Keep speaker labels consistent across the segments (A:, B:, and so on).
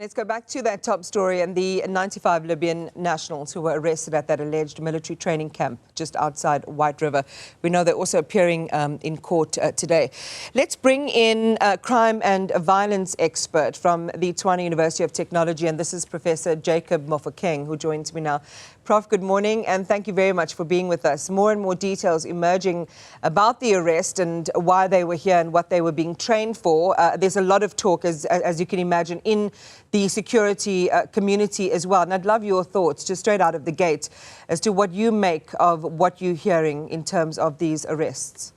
A: Let's go back to that top story and the 95 Libyan nationals who were arrested at that alleged military training camp just outside White River. We know they're also appearing in court today. Let's bring in a crime and violence expert from the Tshwane University of Technology, and this is Professor Jacob Mofokeng, who joins me now. Prof, good morning, and thank you very much for being with us. More and more details emerging about the arrest and why they were here and what they were being trained for. There's a lot of talk, as you can imagine, in the security community as well. And I'd love your thoughts, just straight out of the gate, as to what you make of what you're hearing in terms of these arrests.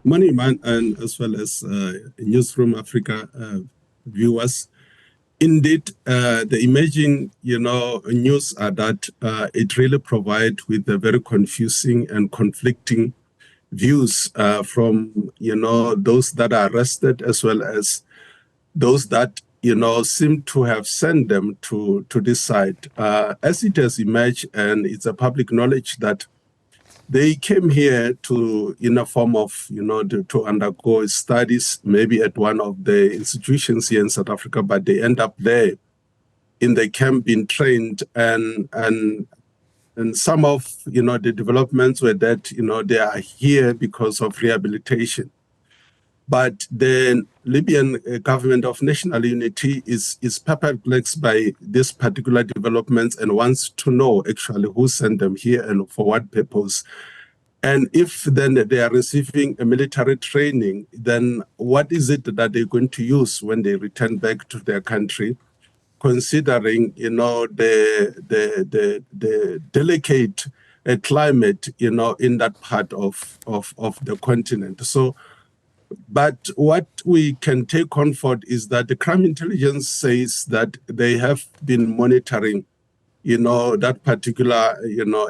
B: Morning, man, and as well as Newzroom Afrika viewers. Indeed, the emerging, news are that it really provides with a very confusing and conflicting views from, those that are arrested as well as those that, seem to have sent them to decide. As it has emerged, and it's a public knowledge that they came here to, in a form of, to undergo studies, maybe at one of the institutions here in South Africa, but they end up there in the camp being trained. And some of, the developments were that, they are here because of rehabilitation. But the Libyan government of national unity is perplexed by these particular developments and wants to know actually who sent them here and for what purpose. And if then they are receiving a military training, then what is it that they're going to use when they return back to their country, considering, the delicate climate, in that part of the continent. So, but what we can take comfort is that the crime intelligence says that they have been monitoring, that particular,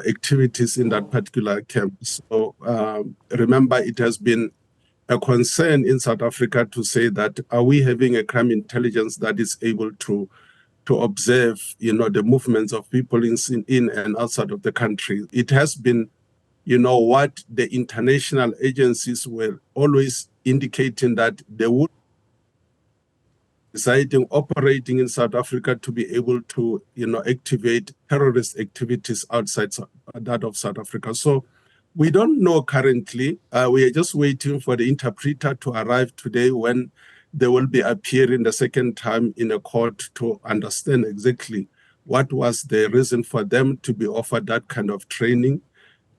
B: activities in that particular camp. So remember, it has been a concern in South Africa to say that are we having a crime intelligence that is able to observe, the movements of people in and outside of the country. It has been, what the international agencies were always indicating that they would deciding operating in South Africa to be able to, activate terrorist activities outside that of South Africa. So we don't know currently. We are just waiting for the interpreter to arrive today when they will be appearing the second time in a court to understand exactly what was the reason for them to be offered that kind of training,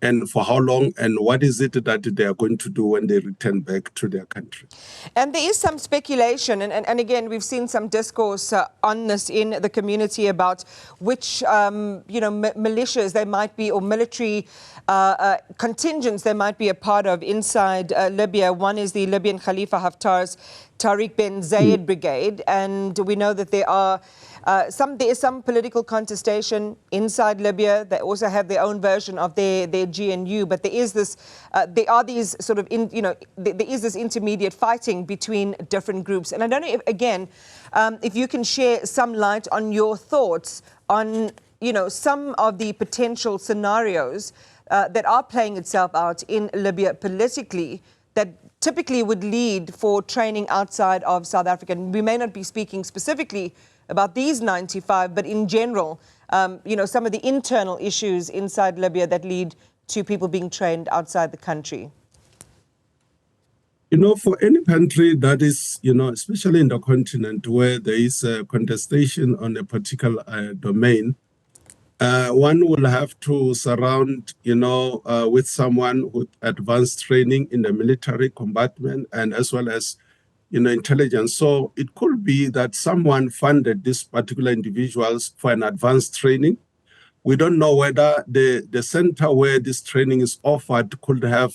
B: and for how long, and what is it that they are going to do when they return back to their country.
A: And there is some speculation, and again, we've seen some discourse on this in the community about which, militias they might be, or military contingents they might be a part of inside Libya. One is the Libyan Khalifa Haftar's Tariq bin Zayed brigade, and we know that there is some political contestation inside Libya. They also have their own version of their GNU, but there is this, there is this intermediate fighting between different groups. And I don't know, if you can share some light on your thoughts on, some of the potential scenarios that are playing itself out in Libya politically that typically would lead for training outside of South Africa. And we may not be speaking specifically about these 95, but in general, some of the internal issues inside Libya that lead to people being trained outside the country.
B: For any country that is, especially in the continent where there is a contestation on a particular domain, one will have to surround, with someone with advanced training in the military combatment and as well as, intelligence. So it could be that someone funded these particular individuals for an advanced training. We don't know whether the center where this training is offered could have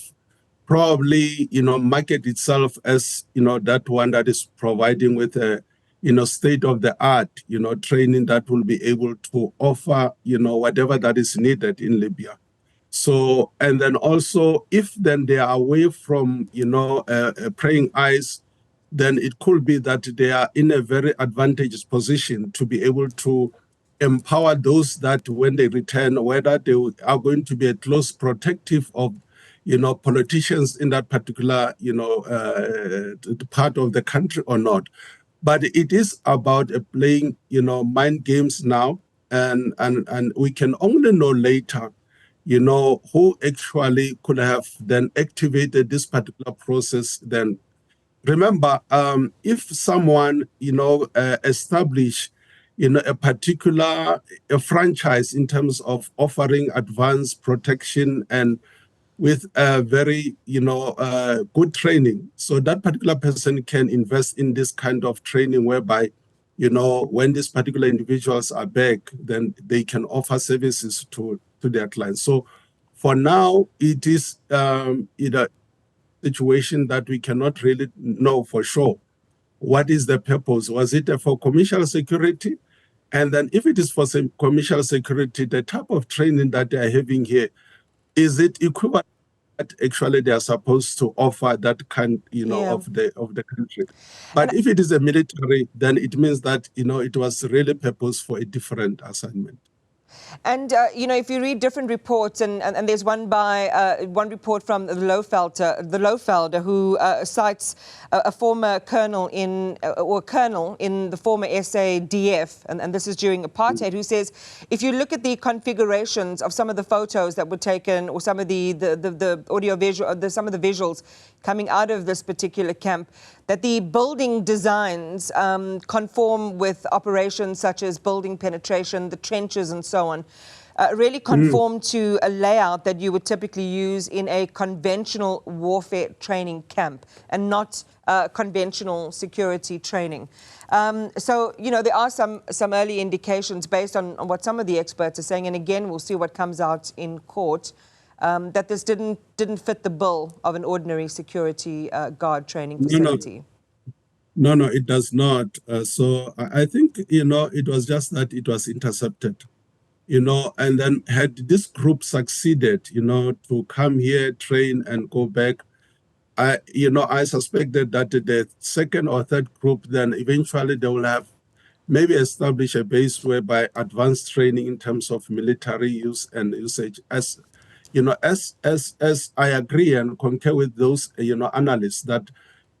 B: probably, market itself as, that one that is providing with a, state-of-the-art, training that will be able to offer, whatever that is needed in Libya. So, and then also, if then they are away from, praying eyes, then it could be that they are in a very advantageous position to be able to empower those that when they return, whether they are going to be a close protective of, politicians in that particular, part of the country or not. But it is about playing, mind games now, and we can only know later, who actually could have then activated this particular process. Then remember, if someone, establish, a particular franchise in terms of offering advanced protection and with a very, good training. So that particular person can invest in this kind of training whereby, when these particular individuals are back, then they can offer services to their clients. So for now, it is a situation that we cannot really know for sure. What is the purpose? Was it for commercial security? And then if it is for commercial security, the type of training that they are having here, is it equivalent that actually they are supposed to offer that kind, of the country? But if it is a military, then it means that, it was really purpose for a different assignment.
A: And, if you read different reports, and there's one report from the Lofelder, who cites a former colonel in the former SADF, and this is during apartheid, who says, if you look at the configurations of some of the photos that were taken, or some of the audio visual, some of the visuals coming out of this particular camp, that the building designs conform with operations such as building penetration, the trenches and so on, really conform to a layout that you would typically use in a conventional warfare training camp and not conventional security training. So, there are some early indications based on what some of the experts are saying, and again, we'll see what comes out in court, that this didn't fit the bill of an ordinary security guard training facility.
B: No, it does not. So I think, it was just that it was intercepted, and then had this group succeeded, to come here, train and go back, I suspected that the second or third group, then eventually they will have maybe establish a base whereby advanced training in terms of military use and usage, as I agree and concur with those, analysts, that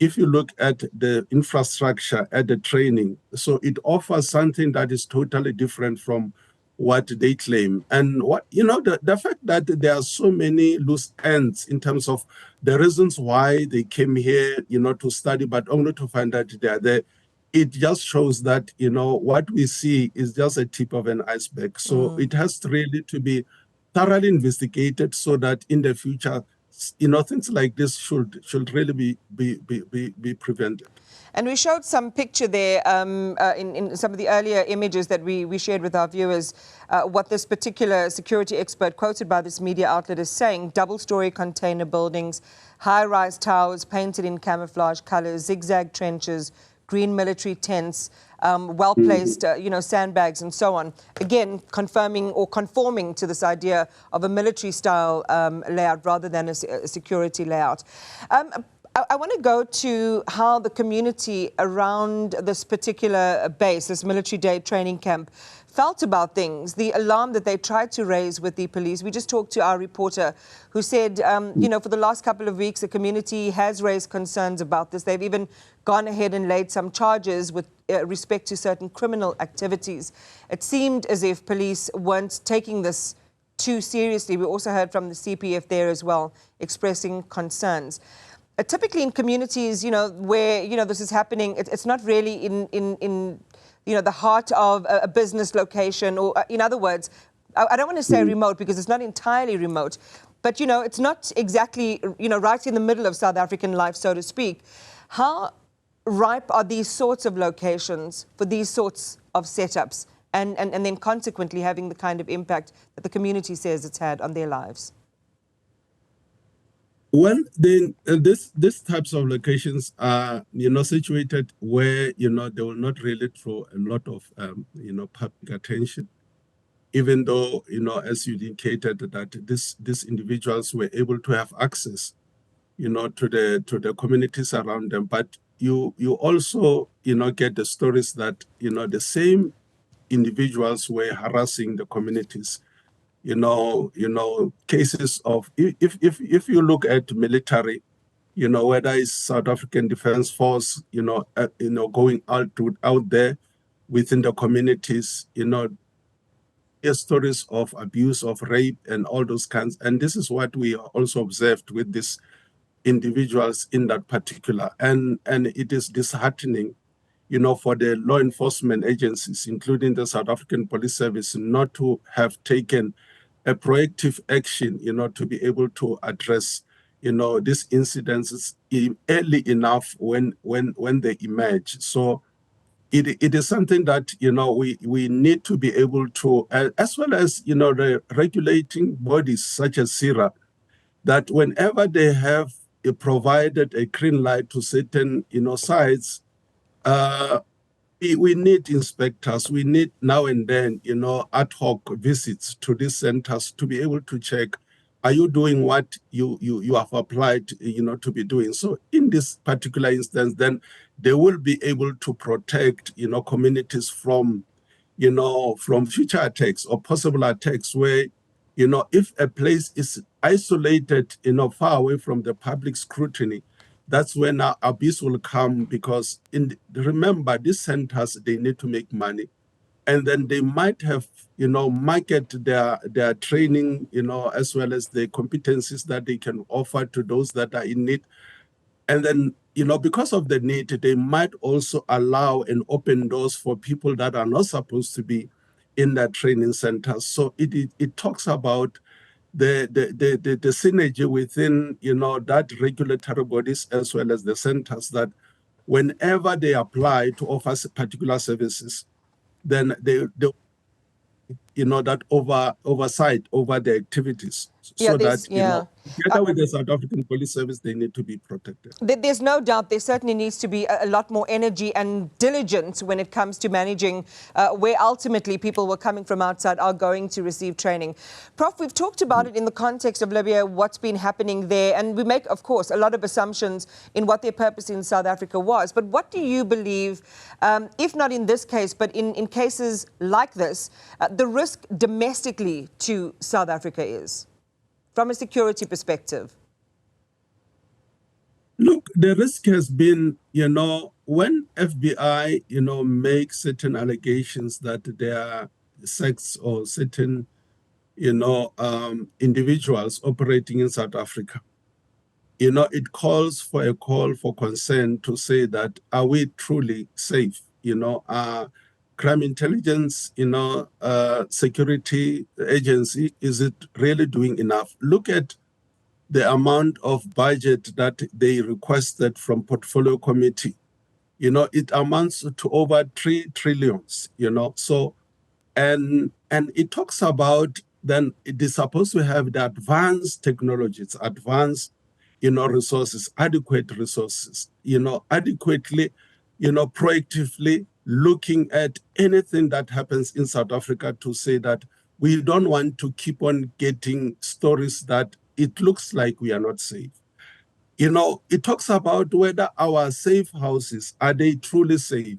B: if you look at the infrastructure at the training, so it offers something that is totally different from what they claim. And the fact that there are so many loose ends in terms of the reasons why they came here, to study, but only to find that they are there, it just shows that, what we see is just a tip of an iceberg. So it has to really to be thoroughly investigated so that in the future, things like this should really be prevented.
A: And we showed some picture there in some of the earlier images that we shared with our viewers, what this particular security expert quoted by this media outlet is saying: double-story container buildings, high-rise towers painted in camouflage colors, zigzag trenches, green military tents, well-placed, sandbags and so on. Again, confirming or conforming to this idea of a military-style layout rather than a security layout. I want to go to how the community around this particular base, this military day training camp, felt about things, the alarm that they tried to raise with the police. We just talked to our reporter who said, for the last couple of weeks, the community has raised concerns about this. They've even gone ahead and laid some charges with respect to certain criminal activities. It seemed as if police weren't taking this too seriously. We also heard from the CPF there as well, expressing concerns. Typically in communities, where, this is happening, it's not really in the heart of a business location, or in other words, I don't want to say remote because it's not entirely remote, but, it's not exactly, right in the middle of South African life, so to speak. How ripe are these sorts of locations for these sorts of setups and then consequently having the kind of impact that the community says it's had on their lives?
B: Well, then these types of locations are, situated where, they will not really draw a lot of, public attention, even though, as you indicated that these individuals were able to have access, to the communities around them. But you also, get the stories that, the same individuals were harassing the communities. Cases of, if you look at military, whether it's South African Defence Force, going out there within the communities, stories of abuse, of rape, and all those kinds. And this is what we also observed with these individuals in that particular. And it is disheartening, for the law enforcement agencies, including the South African Police Service, not to have taken a proactive action, to be able to address, these incidences early enough when they emerge. So it is something that, we need to be able to, as well as, the regulating bodies such as CIRA, that whenever they have provided a green light to certain, sites, we need inspectors. We need now and then, ad hoc visits to these centers to be able to check, are you doing what you have applied, to be doing? So in this particular instance, then they will be able to protect, communities from, from future attacks or possible attacks where, if a place is isolated, far away from the public scrutiny, that's when abuse will come, because remember, these centers, they need to make money. And then they might have, market their training, as well as the competencies that they can offer to those that are in need. And then, because of the need, they might also allow and open doors for people that are not supposed to be in that training centers. So it talks about the synergy within, that regulatory bodies as well as the centers, that whenever they apply to offer particular services, then they that oversight over the activities, so that, together with the South African Police Service, they need to be protected.
A: There's no doubt there certainly needs to be a lot more energy and diligence when it comes to managing where ultimately people who are coming from outside are going to receive training. Prof, we've talked about it in the context of Libya, what's been happening there, and we make, of course, a lot of assumptions in what their purpose in South Africa was. But what do you believe, if not in this case, but in cases like this, the risk domestically to South Africa is, from a security perspective?
B: Look, the risk has been, when FBI, makes certain allegations that there are sects or certain, individuals operating in South Africa, it calls for a call for concern to say that, are we truly safe? Crime intelligence, security agency, is it really doing enough? Look at the amount of budget that they requested from Portfolio Committee. It amounts to over 3 trillion, so, and it talks about, then it is supposed to have the advanced technologies, advanced, resources, adequate resources, adequately, proactively looking at anything that happens in South Africa to say that we don't want to keep on getting stories that it looks like we are not safe. It talks about whether our safe houses, are they truly safe?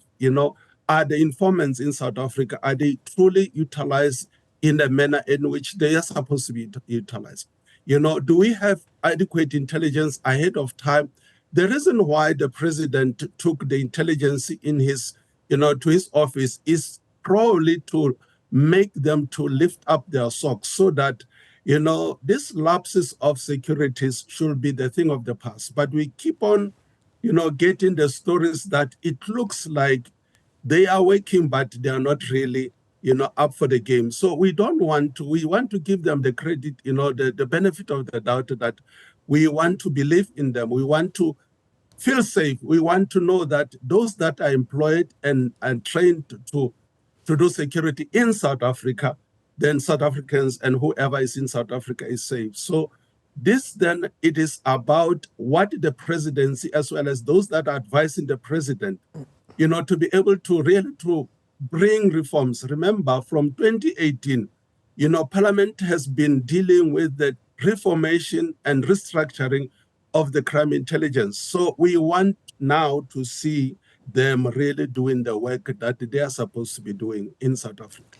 B: Are the informants in South Africa, are they truly utilized in the manner in which they are supposed to be utilized? Do we have adequate intelligence ahead of time? The reason why the president took the intelligence in his, to his office is probably to make them to lift up their socks, so that, these lapses of securities should be the thing of the past. But we keep on, getting the stories that it looks like they are working, but they are not really, up for the game. So we want to give them the credit, the benefit of the doubt, that we want to believe in them. We want to feel safe. We want to know that those that are employed and trained to do security in South Africa, then South Africans and whoever is in South Africa is safe. So this, then, it is about what the presidency, as well as those that are advising the president, to be able to really to bring reforms. Remember, from 2018, Parliament has been dealing with the reformation and restructuring of the crime intelligence. So we want now to see them really doing the work that they are supposed to be doing in South Africa.